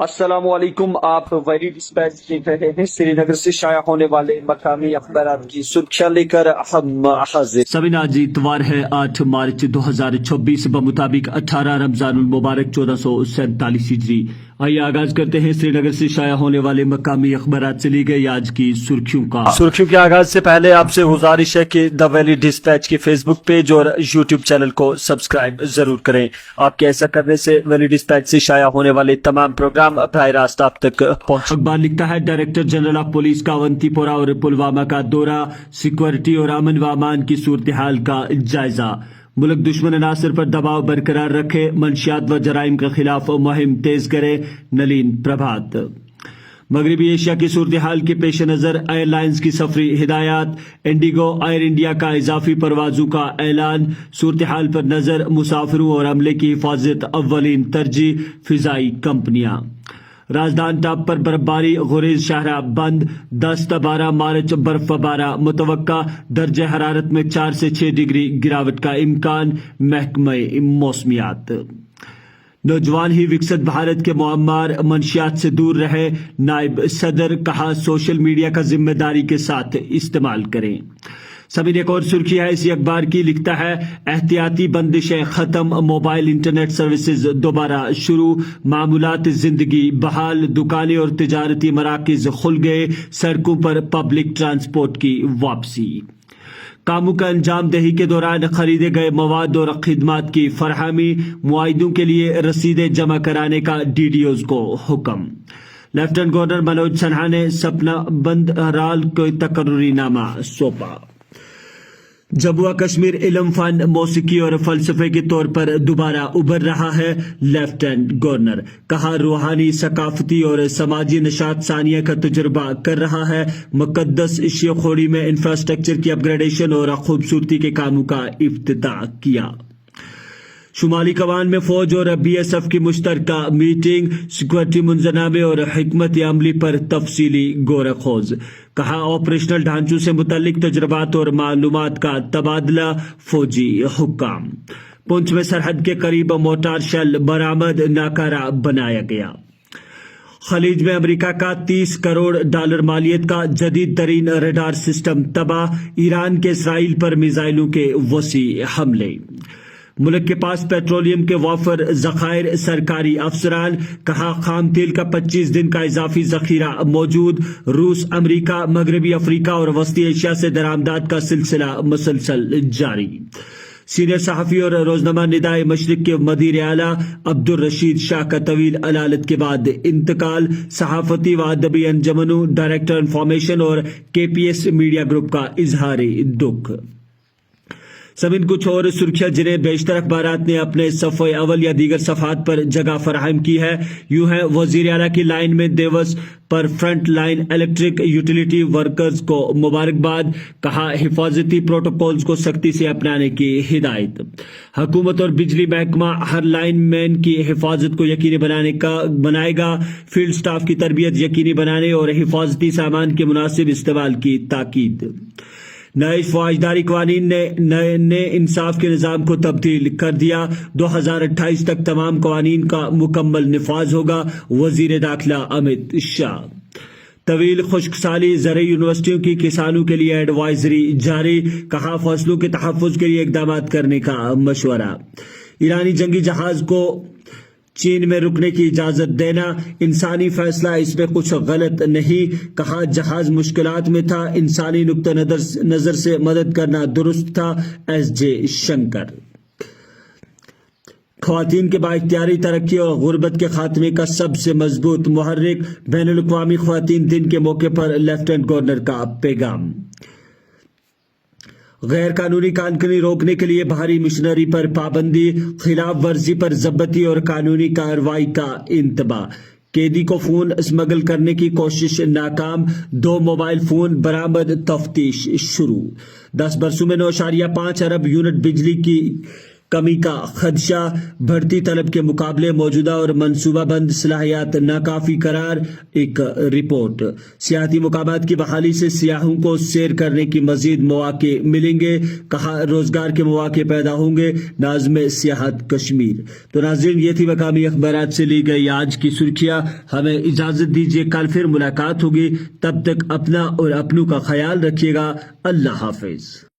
السلام علیکم، آپ ویری ڈسپیچ دیکھ رہے ہیں۔ سری نگر سے شائع ہونے والے مقامی اخبارات کی سرخیاں لے کر ہم حاضر۔ سبین آج اتوار ہے 8 مارچ 2026 بمطابق 18 رمضان المبارک 1447 ہجری۔ آئیے آغاز کرتے ہیں سری نگر سے شائع ہونے والے مقامی اخبارات سے لی گئی آج کی سرخیوں کے آغاز سے پہلے آپ سے گزارش ہے کہ دا ویلی ڈسپیچ کے فیس بک پیج اور یوٹیوب چینل کو سبسکرائب ضرور کریں۔ آپ کے ایسا کرنے سے ویلی ڈسپیچ سے شائع ہونے والے تمام پروگرام براہ راست آپ تک پہنچ۔ اخبار لکھتا ہے ڈائریکٹر جنرل آف پولیس کا اونتی پورہ اور پلوامہ کا دورہ، سیکورٹی اور امن و امان کی صورتحال کا جائزہ۔ ملک دشمن عناصر پر دباؤ برقرار رکھے، منشیات و جرائم کے خلاف مہم تیز کرے، نلین پربھات۔ مغربی ایشیا کی صورتحال کے پیش نظر ایئر لائنز کی سفری ہدایات، انڈیگو ایئر انڈیا کا اضافی پروازوں کا اعلان، صورتحال پر نظر، مسافروں اور عملے کی حفاظت اولین ترجیح، فضائی کمپنیاں۔ راجدھان ٹاپ پر برفباری، غریز شاہراہ بند، 10 تا 12 مارچ برف بارہ متوقع، درجہ حرارت میں 4 سے 6 ڈگری گراوٹ کا امکان، محکمہ موسمیات۔ نوجوان ہی وکست بھارت کے معمار، منشیات سے دور رہے، نائب صدر، کہا سوشل میڈیا کا ذمہ داری کے ساتھ استعمال کریں۔ سبھی نے ایک اور سرخی ہے اسی اخبار کی، لکھتا ہے احتیاطی بندشیں ختم، موبائل انٹرنیٹ سروسز دوبارہ شروع، معمولات زندگی بحال، دکانیں اور تجارتی مراکز کھل گئے، سڑکوں پر پبلک ٹرانسپورٹ کی واپسی۔ کاموں کا انجام دہی کے دوران خریدے گئے مواد اور خدمات کی فراہمی، معاہدوں کے لیے رسیدیں جمع کرانے کا ڈی ڈی اوز کو حکم۔ لیفٹیننٹ گورنر منوج سنہا نے سپنا بند رال کو تقرری نامہ سونپا۔ جموں و کشمیر علم، فن، موسیقی اور فلسفے کے طور پر دوبارہ ابھر رہا ہے، لیفٹیننٹ گورنر، کہا روحانی، ثقافتی اور سماجی نشاط ثانیہ کا تجربہ کر رہا ہے، مقدس شیوخوڑی میں انفراسٹرکچر کی اپ گریڈیشن اور خوبصورتی کے کاموں کا افتتاح کیا۔ شمالی کوان میں فوج اور بی ایس ایف کی مشترکہ میٹنگ، سیکورٹی منظرنامے اور حکمت عملی پر تفصیلی غور و خوض، کہا آپریشنل ڈھانچوں سے متعلق تجربات اور معلومات کا تبادلہ، فوجی حکام۔ پونچھ میں سرحد کے قریب مورٹار شیل برآمد، ناکارہ بنایا گیا۔ خلیج میں امریکہ کا $30 کروڑ مالیت کا جدید ترین ریڈار سسٹم تباہ، ایران کے اسرائیل پر میزائلوں کے وسیع حملے۔ ملک کے پاس پیٹرولیم کے وافر ذخائر، سرکاری افسران، کہا خام تیل کا 25 دن کا اضافی ذخیرہ موجود، روس، امریکہ، مغربی افریقہ اور وسطی ایشیا سے درآمدات کا سلسلہ مسلسل جاری۔ سینئر صحافی اور روزنامہ ندائے مشرق کے مدیر اعلیٰ عبدالرشید شاہ کا طویل علالت کے بعد انتقال، صحافتی و ادبی انجمنوں، ڈائریکٹر انفارمیشن اور کے پی ایس میڈیا گروپ کا اظہار دکھ۔ سبین کچھ اور سرخیاں جنہیں بیشتر اخبارات نے اپنے صفحہ اول یا دیگر صفحات پر جگہ فراہم کی ہے، یوں ہے وزیر اعلیٰ کی لائن میں دیوس پر front line electric utility workers کو مبارکباد، کہا حفاظتی پروٹوکولز کو سختی سے اپنانے کی ہدایت۔ حکومت اور بجلی محکمہ ہر لائن مین کی حفاظت کو یقینی بنائے گا، فیلڈ سٹاف کی تربیت یقینی بنانے اور حفاظتی سامان کے مناسب استعمال کی تاکید۔ نئے فوجداری قوانین نے انصاف کے نظام کو تبدیل کر دیا، 2028 تک تمام قوانین کا مکمل نفاذ ہوگا، وزیر داخلہ امت شاہ۔ طویل خشک سالی، زرعی یونیورسٹیوں کی کسانوں کے لیے ایڈوائزری جاری، کہا فصلوں کے تحفظ کے لیے اقدامات کرنے کا مشورہ۔ ایرانی جنگی جہاز کو چین میں رکنے کی اجازت دینا انسانی فیصلہ، اس میں کچھ غلط نہیں، کہا جہاز مشکلات میں تھا، انسانی نقطہ نظر سے مدد کرنا درست تھا، ایس جے شنکر۔ خواتین کے بااختیاری ترقی اور غربت کے خاتمے کا سب سے مضبوط محرک، بین الاقوامی خواتین دن کے موقع پر لیفٹیننٹ گورنر کا پیغام۔ غیر قانونی کانکنی روکنے کے لیے بھاری مشنری پر پابندی، خلاف ورزی پر ضبطی اور قانونی کارروائی کا انتباہ۔ قیدی کو فون اسمگل کرنے کی کوشش ناکام، 2 موبائل فون برآمد، تفتیش شروع۔ 10 برسوں میں 9.5 ارب یونٹ بجلی کی کمی کا خدشہ، بڑھتی طلب کے مقابلے موجودہ اور منصوبہ بند صلاحیات ناکافی قرار۔ ایک رپورٹ۔ سیاحتی مقامات کی بحالی سے سیاحوں کو سیر کرنے کی مزید مواقع ملیں گے، کہا روزگار کے مواقع پیدا ہوں گے، ناظم سیاحت کشمیر۔ تو ناظرین، یہ تھی مقامی اخبارات سے لی گئی آج کی سرخیاں۔ ہمیں اجازت دیجیے، کل پھر ملاقات ہوگی، تب تک اپنا اور اپنوں کا خیال رکھیے گا۔ اللہ حافظ۔